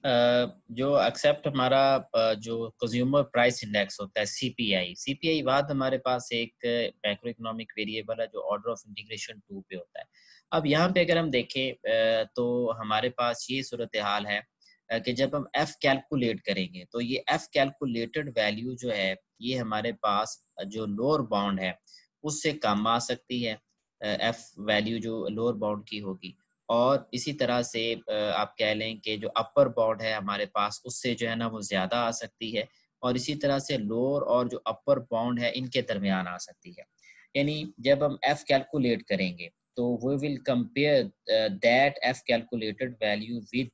जो एक्सेप्ट हमारा जो कंज्यूमर प्राइस इंडेक्स होता है सीपीआई बाद हमारे पास एक मैक्रो इकोनॉमिक वेरिएबल है जो ऑर्डर ऑफ इंटीग्रेशन 2 पे होता है। अब यहाँ पे अगर हम देखें तो हमारे पास ये सूरत हाल है कि जब हम एफ कैलकुलेट करेंगे तो ये एफ कैलकुलेटेड वैल्यू जो है ये हमारे पास जो लोअर बाउंड है उससे कम आ सकती है। एफ वैल्यू जो लोअर बाउंड की होगी और इसी तरह से आप कह लें कि जो अपर बाउंड है हमारे पास उससे जो है ना वो ज़्यादा आ सकती है और इसी तरह से लोअर और जो अपर बाउंड है इनके दरमियान आ सकती है। यानी जब हम एफ कैलकुलेट करेंगे तो we will compare that F calculated value with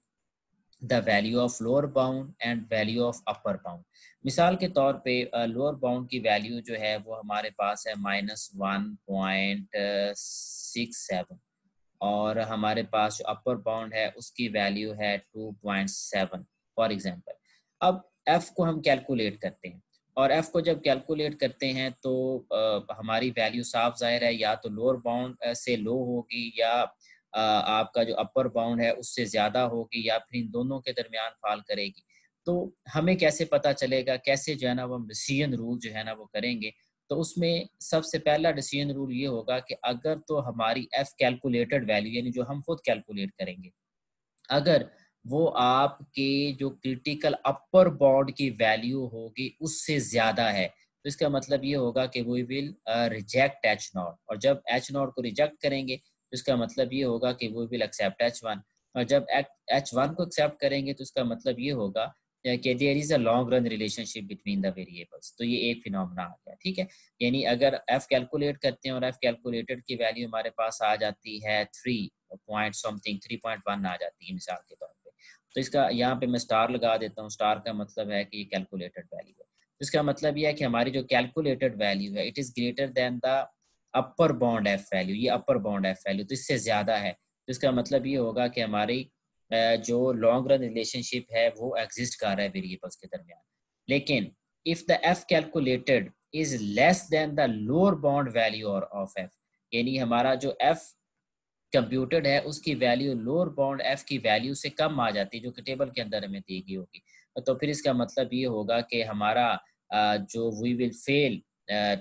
the value of lower bound and value of upper bound. मिसाल के तौर पे लोअर बाउंड की वैल्यू जो है वो हमारे पास है -1.67 और हमारे पास जो अपर बाउंड है उसकी वैल्यू है 2.7 फॉर एग्जांपल। अब एफ को हम कैलकुलेट करते हैं और एफ को जब कैलकुलेट करते हैं तो हमारी वैल्यू साफ ज़ाहिर है या तो लोअर बाउंड से लो होगी या आपका जो अपर बाउंड है उससे ज़्यादा होगी या फिर इन दोनों के दरमियान फाल करेगी। तो हमें कैसे पता चलेगा, कैसे जो है ना वो हम डिसीजन रूल जो है ना वो करेंगे। तो उसमें सबसे पहला डिसीजन रूल ये होगा कि अगर तो हमारी एफ कैलकुलेटेड वैल्यू यानी जो हम खुद कैलकुलेट करेंगे, अगर वो आपके जो क्रिटिकल अपर बाउंड की वैल्यू होगी उससे ज़्यादा है, तो इसका मतलब ये होगा कि we will reject H naught और जब एच नॉट को रिजेक्ट करेंगे तो इसका मतलब ये होगा कि we will accept H one और जब एच वन को एक्सेप्ट करेंगे तो इसका मतलब ये होगा कि there is a long run relationship between the variables. तो ये एक फिनोमेना आ गया, ठीक है? यानी अगर एफ कैलकुलेट करते हैं और एफ कैलकुलेटेड की वैल्यू हमारे पास आ जाती है 3 पॉइंट समथिंग 3.1 आ जाती है मिसाल के तौर पे। तो इसका यहाँ पे मैं स्टार लगा देता हूँ, स्टार का मतलब है कि ये कैलकुलेटेड वैल्यू है। तो इसका मतलब ये है कि हमारी जो कैलकुलेटेड वैल्यू है it is greater than the upper bound F value, ये अपर बाउंड एफ वैल्यू तो इससे ज़्यादा है। तो इसका मतलब ये होगा कि हमारी जो लॉन्ग रन रिलेशनशिप है वो एग्जिस्ट कर रहा है वेरिएबल्स के दरमियान। लेकिन if the F calculated is less than the lower bound value और ऑफ एफ, यानी हमारा जो एफ कंप्यूटेड है उसकी वैल्यू लोअर बाउंड एफ की वैल्यू से कम आ जाती है जो कि टेबल के अंदर हमें दी गई होगी। तो फिर इसका मतलब ये होगा कि हमारा जो we will fail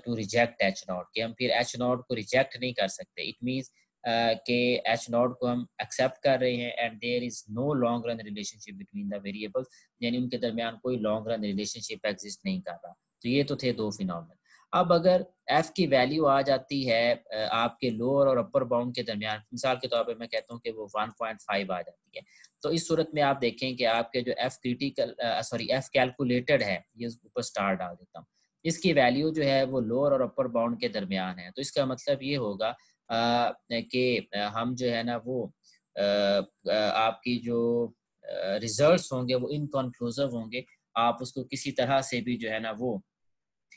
to reject H naught, कि हम फिर एच नॉट को रिजेक्ट नहीं कर सकते। इट मीन्स कि एच नॉट को हम एक्सेप्ट कर रहे हैं and there is no long run relationship between the variables, यानी उनके दरमियान कोई लॉन्ग रन रिलेशनशिप एग्जिस्ट नहीं कर रहा। तो ये तो थे दो फिनोमेनन। अब अगर एफ की वैल्यू आ जाती है आपके लोअर और अपर बाउंड के दरमियान, मिसाल के तौर पे मैं कहता हूँ कि वो 1.5 आ जाती है, तो इस सूरत में आप देखें कि आपके जो F critical sorry F calculated है, ये ऊपर स्टार डाल देता हूँ, इसकी वैल्यू जो है वो लोअर और अपर बाउंड के दरमियान है। तो इसका मतलब ये होगा कि हम जो है ना वो आपकी जो रिजल्ट्स होंगे वो इनकन्क्लूसिव होंगे, आप उसको किसी तरह से भी जो है ना वो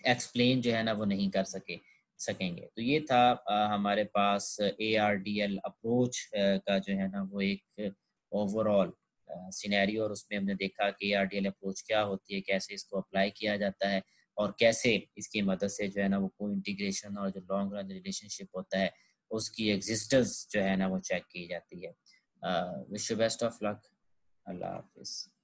एक्सप्लेन जो है ना वो नहीं कर सकेंगे। तो ये था हमारे पास ARDL अप्रोच का जो है ना वो एक ओवरऑल सिनेरियो, और उसमें हमने देखा कि ARDL अप्रोच क्या होती है, कैसे इसको अप्लाई किया जाता है और कैसे इसकी मदद से जो है ना वो को इंटीग्रेशन और जो लॉन्ग रन रिलेशनशिप होता है उसकी एग्जिस्टेंस जो है ना वो चेक की जाती है। Wish you best of luck. अल्लाह हाफिज़।